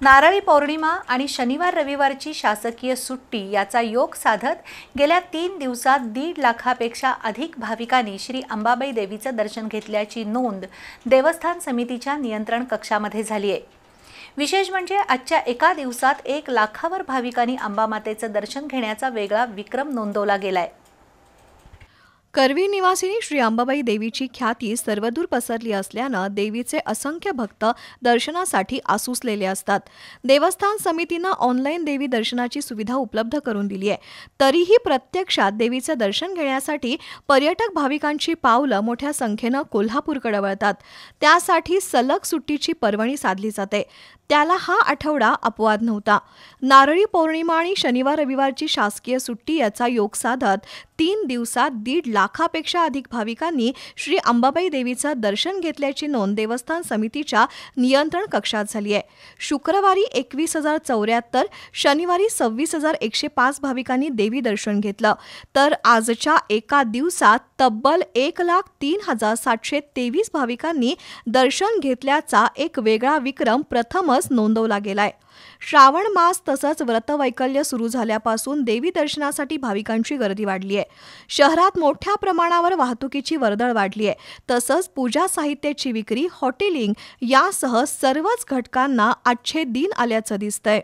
नारळी पौर्णिमा आणि शनिवार रविवारची शासकीय सुट्टी याचा योग साधत गेल्या 3 दिवसात 1.5 लाखापेक्षा अधिक भाविकांनी श्री अंबाबाई देवीचं दर्शन घेतल्याची नोंद देवस्थान समितीच्या नियंत्रण कक्षामध्ये झाली आहे। विशेष म्हणजे आजच्या एका दिवसात 1 लाखावर भाविकांनी अंबामातेचं दर्शन घेण्याचा वेगळा विक्रम नोंदवला गेलाय। करवी निवासिनी श्री अंबाबाई देवीची ख्याती सर्वदूर पसरली असल्यानं देवीचे असंख्य भक्त दर्शनासाठी आसुसलेले असतात। देवस्थान समितीनं ऑनलाईन देवी दर्शनाची सुविधा उपलब्ध करून दिली आहे। तरीही प्रत्यक्षात देवीचं दर्शन घेण्यासाठी पर्यटक भाविकांची पावलं मोठ्या संख्येनं कोल्हापूरकडे वळतात। त्यासाठी सलग सुट्टीची पर्वणी साधली जाते। त्याला हा आठवडा अपवाद नव्हता। नारळी पौर्णिमा आणि शनिवार रविवारची शासकीय सुट्टी याचा योग साधत 3 दिवसात 1.5 लाखापेक्षा अधिक भाविकांनी श्री अंबाबाई देवीचं दर्शन घेतल्याची नोंद देवस्थान समितीच्या नियंत्रण कक्षात झाली आहे। शुक्रवारी 21,074, शनिवारी 26,105 भाविकांनी देवी दर्शन घेतलं, तर आजच्या एका दिवसात तब्बल 1,03,723 भाविकांनी दर्शन घेतल्याचा एक वेगळा विक्रम प्रथमच नोंदवला गेलाय। श्रावण मास तसंच व्रतवैकल्य सुरू झाल्यापासून देवी दर्शनासाठी भाविकांची गर्दी वाढली आहे। शहरात मोठ्या प्रमाणावर वाहतुकीची वर्दळ वाढली आहे। तसंच पूजा साहित्याची विक्री, हॉटेलिंग यासह सर्वच घटकांना आजचे दिन आल्याचं दिसतंय।